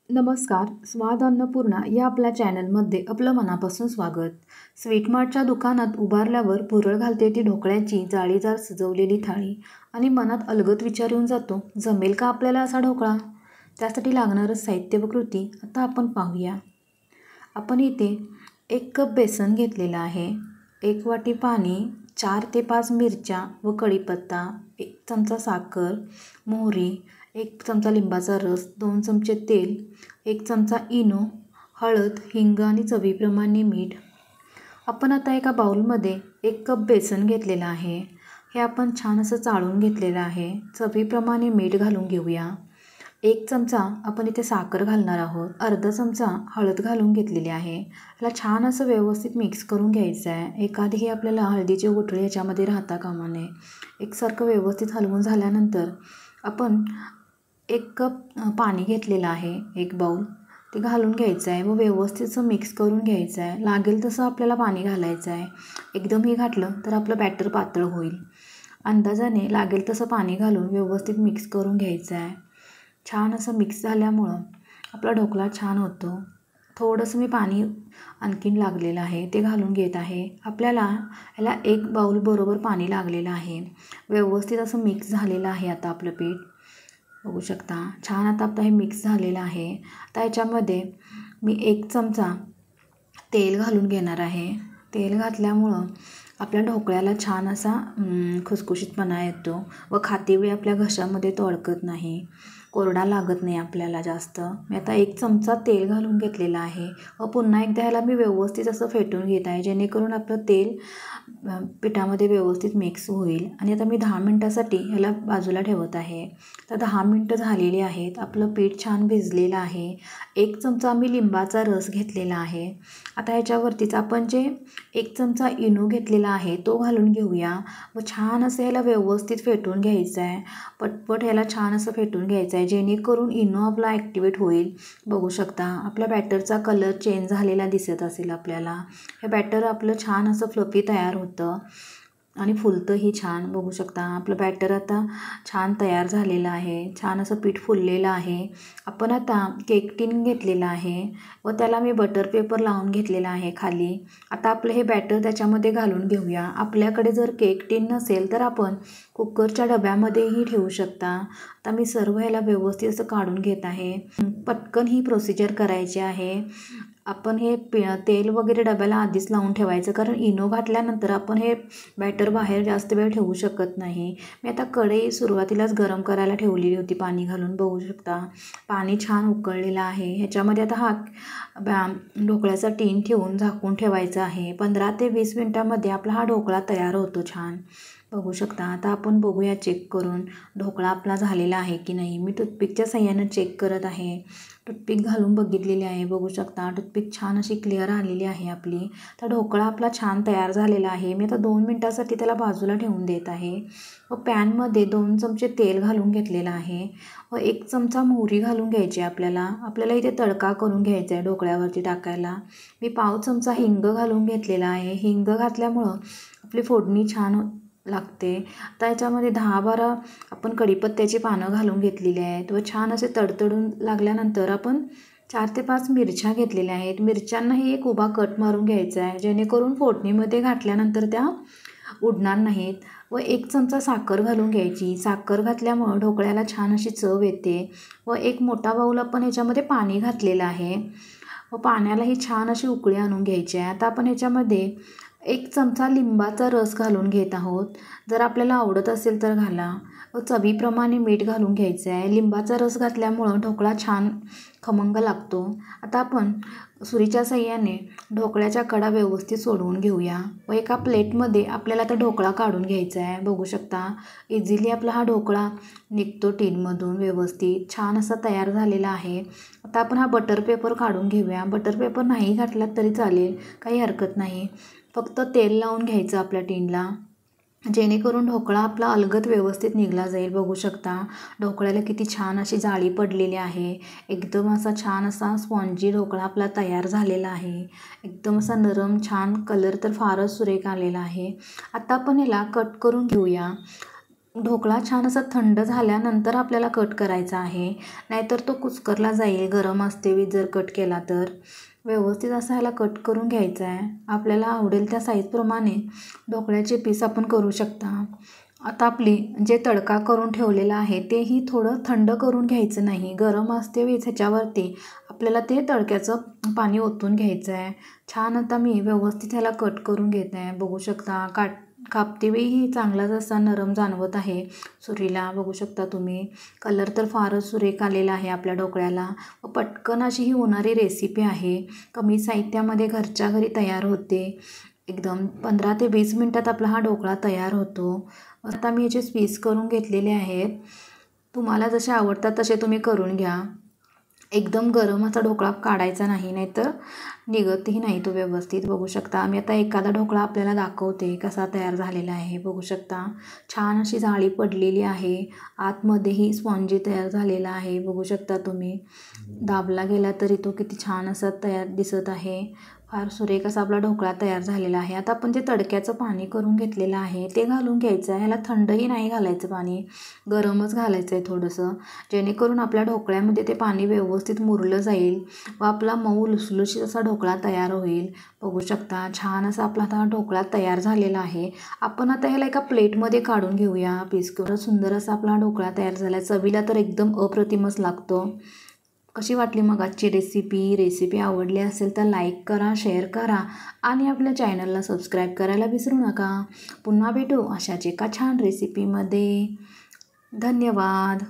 नमस्कार. स्वाद अन्नपूर्णा या आपल्या चॅनलमध्ये आपलं मनापासून स्वागत. स्वीटमार्टच्या दुकानात उभारल्यावर भुरळ घालते ती ढोकळ्याची जाळीदार सजवलेली थाळी आणि मनात अलगद विचार येऊन जातो, जमेल का आपल्याला असा ढोकळा? त्यासाठी लागणारं साहित्य व कृती आता आपण पाहूया. आपण इथे 1 कप बेसन घेतलेलं आहे, 1 वाटी पाणी, 4 ते 5 मिरच्या व कढीपत्ता, 1 चमचा साखर, मोहरी, 1 चमचा लिंबाचा रस, 2 चमचे तेल, 1 चमचा इनो, हळद, हिंग आणि चवीप्रमाणे मीठ. आपण आता एका बाउलमध्ये 1 कप बेसन घेतलेलं आहे. हे आपण छान असं चाळून घेतलेलं आहे. चवीप्रमाणे मीठ घालून घेऊया. 1 चमचा आपण इथे साखर घालणार आहोत. अर्धा चमचा हळद घालून घेतलेली आहे. ह्याला छान असं व्यवस्थित मिक्स करून घ्यायचं आहे. एखादीही आपल्याला हळदीचे गुठळे याच्यामध्ये राहता कामा नये. एकसारखं व्यवस्थित हलवून झाल्यानंतर आपण 1 कप पाणी घेतलेलं आहे, 1 बाउल ते घालून घ्यायचं आहे व व्यवस्थित असं मिक्स करून घ्यायचं आहे. लागेल तसं आपल्याला पाणी घालायचं आहे. एकदमही घातलं तर आपलं बॅटर पातळ होईल. अंदाजाने लागेल तसं पाणी घालून व्यवस्थित मिक्स करून घ्यायचं आहे. छान असं मिक्स झाल्यामुळं आपला ढोकळा छान होतो. थोडंसं मी पाणी आणखीन लागलेलं आहे ते घालून घेत आहे. आपल्याला ह्याला 1 बाउल बरोबर पाणी लागलेलं आहे. व्यवस्थित असं मिक्स झालेलं आहे आता आपलं पीठ. बघू शकता छान आता आपलं हे मिक्स झालेलं आहे. आता ह्याच्यामध्ये मी 1 चमचा तेल घालून घेणार आहे. तेल घातल्यामुळं आपल्या ढोकळ्याला छान असा खुसखुशीतपणा येतो व खातेवेळी आपल्या घशामध्ये तो अडकत नाही, कोरडा लागत नाही आपल्याला जास्त. मी आता 1 चमचा तेल घालून घेतलेला आहे व पुन्हा एकदा ह्याला मी व्यवस्थित असं फेटून घेत आहे, जेणेकरून आपलं तेल पिठामध्ये व्यवस्थित मिक्स होईल. आणि आता मी 10 मिनटासाठी ह्याला बाजूला ठेवत आहे. तर 10 मिनटं झालेली आहेत. आपलं पीठ छान भिजलेलं आहे. 1 चमचा मी लिंबाचा रस घेतलेला आहे. आता ह्याच्यावरतीच आपण जे 1 चमचा इनो घेतलेला आहे तो घालून घेऊया व छान असं ह्याला व्यवस्थित फेटून घ्यायचं आहे. पटपट ह्याला छान असं फेटून घ्यायचं आहे, जेणेकरून इनो आपला ॲक्टिवेट होईल. बघू शकता आपल्या बॅटरचा कलर चेंज झालेला दिसत असेल आपल्याला. हे बॅटर आपलं छान असं फ्लफी तयार होतं आणि फुलतंही छान. बघू शकता आपलं बॅटर आता छान तयार झालेलं आहे. छान असं पीठ फुललेलं आहे. आपण आता केक टिन घेतलेला आहे व त्याला मी बटर पेपर लावून घेतलेला आहे खाली. आता आपलं हे बॅटर त्याच्यामध्ये घालून घेऊया. आपल्याकडे जर केक टिन नसेल तर आपण कुकरच्या डब्यामध्येही ठेवू शकता. आता मी सर्व ह्याला व्यवस्थित असं काढून घेत आहे. पटकन ही प्रोसिजर करायची आहे. आपण हे तेल वगैरे डब्याला आधीच लावून ठेवायचं, कारण इनो घातल्यानंतर आपण हे बॅटर बाहेर जास्त वेळ ठेवू शकत नाही. मी आता कढई सुरुवातीलाच गरम करायला ठेवलेली होती पाणी घालून. बघू शकता पाणी छान उकळलेलं आहे. ह्याच्यामध्ये आता हा ढोकळ्याचा टीन ठेवून झाकून ठेवायचा आहे. 15 ते 20 मिनटामध्ये आपला हा ढोकळा तयार होतो छान. बघू शकता आता आपण बघूया चेक करून ढोकळा आपला झालेला आहे की नाही. मी टूथपिकच्या साह्यानं चेक करत आहे. टूथपिक घालून बघितलेली आहे. बघू शकता टूथपिक छान अशी क्लिअर आलेली आहे आपली. तर ढोकळा आपला छान तयार झालेला आहे. मी आता 2 मिनटासाठी त्याला बाजूला ठेवून देत आहे व पॅनमध्ये 2 चमचे तेल घालून घेतलेलं आहे व 1 चमचा मोहरी घालून घ्यायची आपल्याला इथे तडका करून घ्यायचा आहे ढोकळ्यावरती टाकायला. मी पाव चमचा हिंग घालून घेतलेला आहे. हिंग घातल्यामुळं आपली फोडणी छान लागते. आता याच्यामध्ये 10-12 आपण कढीपत्त्याची पानं घालून घेतलेली आहेत व छान असे तडतडून लागल्यानंतर आपण 4 ते 5 मिरच्या घेतलेल्या आहेत. मिरच्यांनाही एक उभा कट मारून घ्यायचा आहे, जेणेकरून फोडणीमध्ये घातल्यानंतर त्या उडणार नाहीत. व 1 चमचा साखर घालून घ्यायची. साखर घातल्यामुळं ढोकळ्याला छान अशी चव येते. व 1 मोठा बाऊल आपण ह्याच्यामध्ये पाणी घातलेलं आहे व पाण्यालाही छान अशी उकळी आणून घ्यायची आहे. आता आपण ह्याच्यामध्ये 1 चमचा लिंबाचा रस घालून घेत आहोत. जर आपल्याला आवडत असेल तर घाला व चवीप्रमाणे मीठ घालून घ्यायचं आहे. लिंबाचा रस घातल्यामुळं ढोकळा छान खमंग लागतो. आता आपण सुरीच्या साह्याने ढोकळ्याच्या कडा व्यवस्थित सोडवून घेऊया व एका प्लेटमध्ये आपल्याला आता ढोकळा काढून घ्यायचा आहे. बघू शकता इझिली आपला हा ढोकळा निघतो टीनमधून व्यवस्थित छान असा तयार झालेला आहे. आता आपण हा बटर पेपर काढून घेऊया. बटर पेपर नाही घातला तरी चालेल, काही हरकत नाही. फक्त तेल लावून घ्यायचं आपल्या टीनला, जेणेकरून ढोकळा आपला अलगद व्यवस्थित निघला जाईल. बघू शकता ढोकळ्याला किती छान अशी जाळी पडलेली आहे. एकदम असा छान असा स्पॉन्जी ढोकळा आपला तयार झालेला आहे. एकदम असा नरम छान, कलर तर फारच सुरेख आलेला आहे. आता आपण याला कट करून घेऊया. ढोकळा छान असा थंड झाल्यानंतर आपल्याला कट करायचा आहे, नाहीतर तो कुस्करला जाईल. गरम असते वेळी जर कट केला तर व्यवस्थित असा ह्याला कट करून घ्यायचा आहे. आपल्याला आवडेल त्या साईजप्रमाणे ढोकळ्याचे पीस आपण करू शकता. आता आपली जे तडका करून ठेवलेला आहे तेही थोडं थंड करून घ्यायचं नाही. गरम असते वेळेस ह्याच्यावरती आपल्याला ते तडक्याचं पाणी ओतून घ्यायचं आहे. छान आता मी व्यवस्थित ह्याला कट करून घेत आहे. बघू शकता कापते वेळीही चांगलाच असा नरम जाणवत आहे सुरीला. बघू शकता तुम्ही. कलर तर फारच सुरेख आलेला आहे आपल्या ढोकळ्याला. व पटकन अशी ही होणारी रेसिपी आहे. कमी साहित्यामध्ये घरच्या घरी तयार होते. एकदम 15 ते 20 मिनटात आपला हा ढोकळा तयार होतो. आता मी याचे पीस करून घेतलेले आहेत. तुम्हाला जसे आवडतात तसे तुम्ही करून घ्या. एकदम गरम असा ढोकळा काढायचा नाही, नाहीतर निघतही नाही तो व्यवस्थित. बघू शकता मी आता एखादा ढोकळा आपल्याला दाखवते कसा तयार झालेला आहे. बघू शकता छान अशी जाळी पडलेली आहे. आतमध्येही स्पॉन्जी तयार झालेला आहे. बघू शकता तुम्ही. दाबला गेला तरी तो किती छान असा तयार दिसत आहे. फार सुरेख असा आपला ढोकळा तयार झालेला आहे. आता आपण जे तडक्याचं पाणी करून घेतलेलं आहे ते घालून घ्यायचं आहे. ह्याला थंडही नाही घालायचं पाणी, गरमच घालायचं आहे थोडंसं, जेणेकरून आपल्या ढोकळ्यामध्ये ते पाणी व्यवस्थित मुरलं जाईल व आपला मऊ लुसलुशीत असा ढोकळा तयार होईल. बघू शकता छान असा आपला आता ढोकळा तयार झालेला आहे. आपण आता ह्याला एका प्लेटमध्ये काढून घेऊया. पीस केवढा सुंदर असा आपला ढोकळा तयार झाला आहे. चवीला तर एकदम अप्रतिमच लागतो. कशी वाटली मग आजची रेसिपी आवडली असेल तर लाईक करा, शेअर करा आणि आपल्या चॅनलला सबस्क्राईब करायला विसरू नका. पुन्हा भेटू अशाच एका छान रेसिपीमध्ये. धन्यवाद.